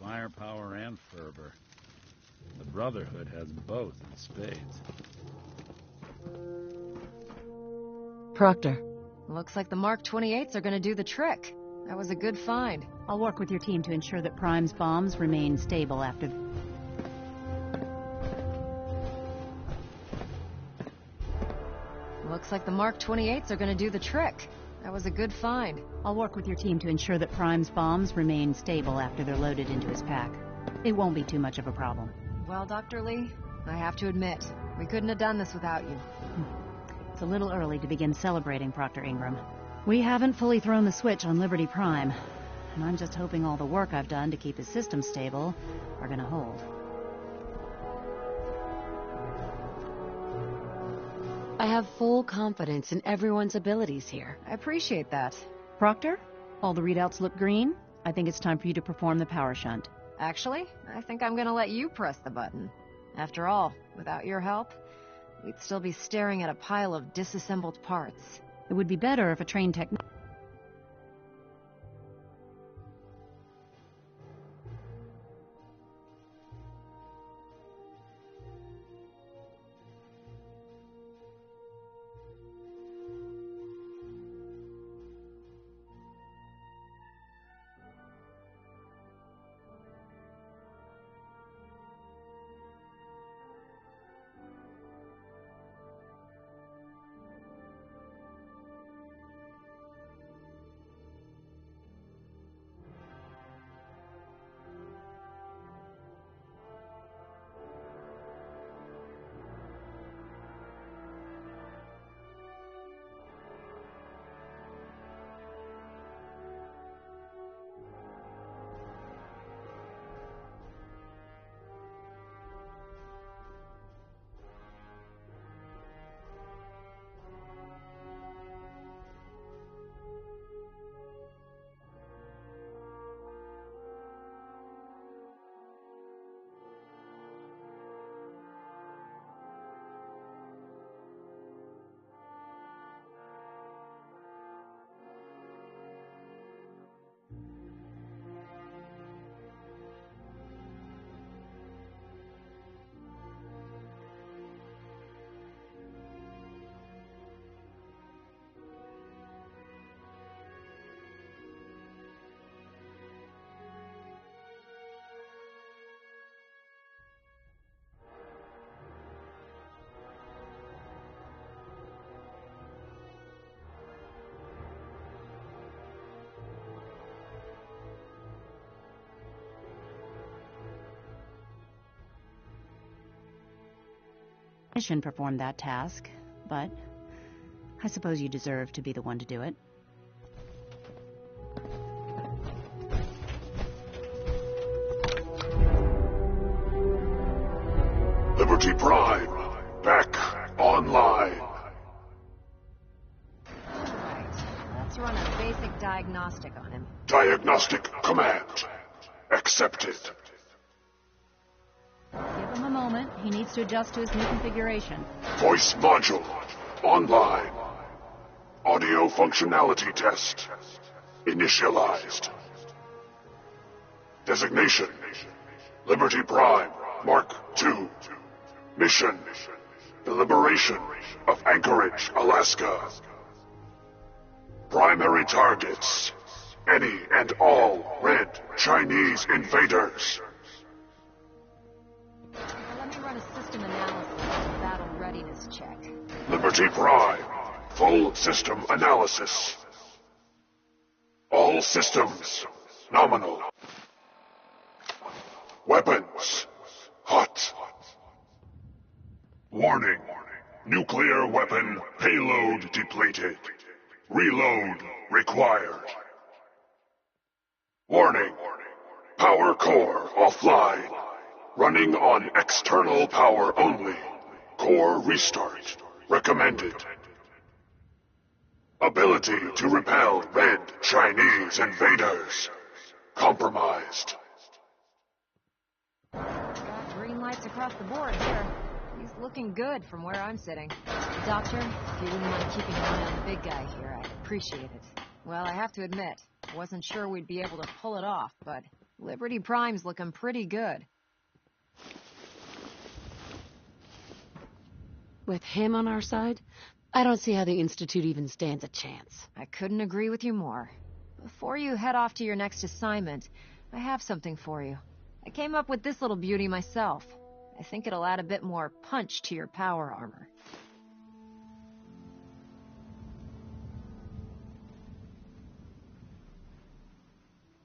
firepower and fervor. The Brotherhood has both in spades. Proctor. Looks like the Mark 28s are gonna do the trick. That was a good find. I'll work with your team to ensure that Prime's bombs remain stable after... Looks like the Mark 28s are gonna do the trick. That was a good find. I'll work with your team to ensure that Prime's bombs remain stable after they're loaded into his pack. It won't be too much of a problem. Well, Dr. Lee, I have to admit, we couldn't have done this without you. It's a little early to begin celebrating, Proctor Ingram. We haven't fully thrown the switch on Liberty Prime, and I'm just hoping all the work I've done to keep his system stable are gonna hold. I have full confidence in everyone's abilities here. I appreciate that. Proctor, all the readouts look green. I think it's time for you to perform the power shunt. Actually, I think I'm gonna let you press the button. After all, without your help, we'd still be staring at a pile of disassembled parts. It would be better if a trained technician... performed that task, but I suppose you deserve to be the one to do it. Liberty Prime, back online. Right. Let's run a basic diagnostic on him. Diagnostic command accepted. Give him a moment. He needs to adjust to his new configuration. Voice module online. Audio functionality test initialized. Designation Liberty Prime Mark II. Mission the liberation of Anchorage, Alaska. Primary targets any and all red Chinese invaders. Let me run a system analysis and battle readiness check. Liberty Prime, full system analysis. All systems nominal. Weapons hot. Warning, nuclear weapon payload depleted. Reload required. Warning, power core offline. Running on external power only. Core restart recommended. Ability to repel red Chinese invaders compromised. Got green lights across the board here. He's looking good from where I'm sitting. Doctor, if you wouldn't mind keeping an eye on the big guy here, I'd appreciate it. Well, I have to admit, I wasn't sure we'd be able to pull it off, but Liberty Prime's looking pretty good. With him on our side, I don't see how the Institute even stands a chance. I couldn't agree with you more. Before you head off to your next assignment, I have something for you. I came up with this little beauty myself. I think it'll add a bit more punch to your power armor.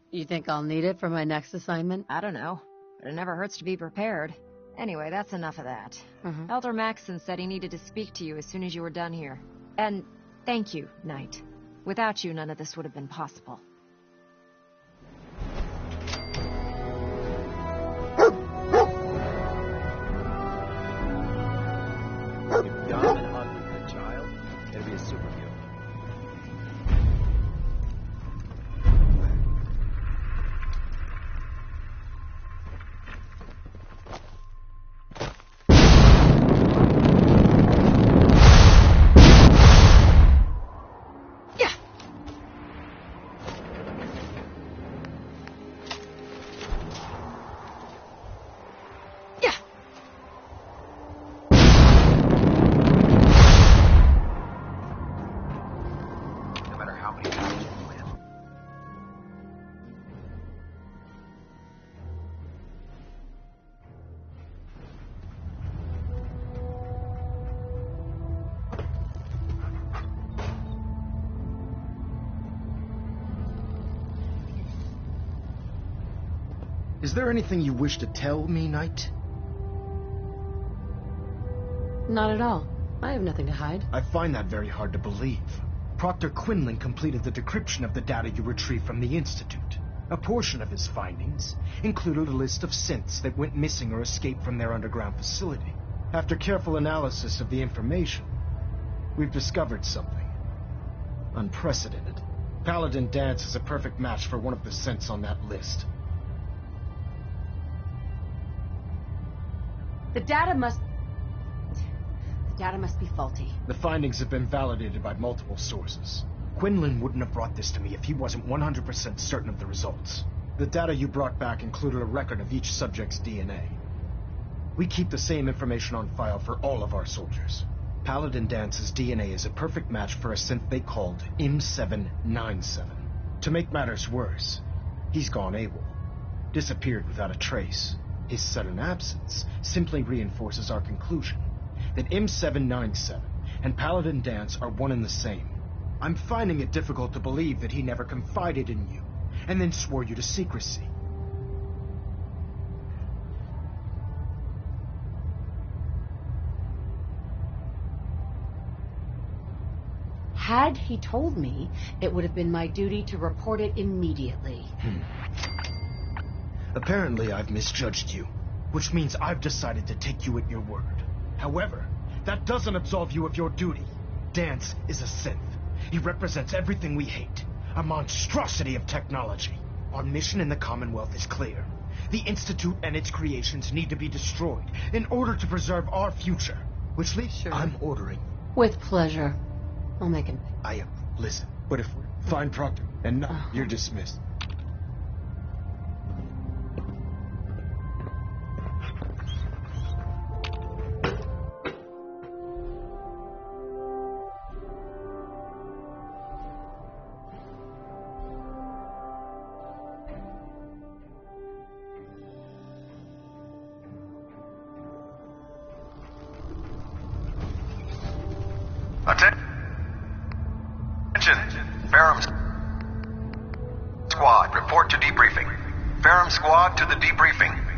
You think I'll need it for my next assignment? I don't know, but it never hurts to be prepared. Anyway, that's enough of that. Elder Maxson said he needed to speak to you as soon as you were done here. And thank you, Knight. Without you, none of this would have been possible. If dumb and ugly for a child, it'll be a superhero. Is there anything you wish to tell me, Knight? Not at all. I have nothing to hide. I find that very hard to believe. Proctor Quinlan completed the decryption of the data you retrieved from the Institute. A portion of his findings included a list of synths that went missing or escaped from their underground facility. After careful analysis of the information, we've discovered something unprecedented. Paladin Dance is a perfect match for one of the synths on that list. The data must be faulty. The findings have been validated by multiple sources. Quinlan wouldn't have brought this to me if he wasn't 100% certain of the results. The data you brought back included a record of each subject's DNA. We keep the same information on file for all of our soldiers. Paladin Dance's DNA is a perfect match for a synth they called M797. To make matters worse, he's gone AWOL. Disappeared without a trace. His sudden absence simply reinforces our conclusion that M797 and Paladin Dance are one and the same. I'm finding it difficult to believe that he never confided in you, and then swore you to secrecy. Had he told me, it would have been my duty to report it immediately. Apparently I've misjudged you, which means I've decided to take you at your word. However, that doesn't absolve you of your duty. Dance is a synth. He represents everything we hate, a monstrosity of technology. Our mission in the Commonwealth is clear. The Institute and its creations need to be destroyed in order to preserve our future, which leads... Sure. I'm ordering. With pleasure. I'll make him... Listen, but if we find Proctor and not, you're dismissed. Attention! Ferrum Squad, report to debriefing. Ferrum Squad to the debriefing.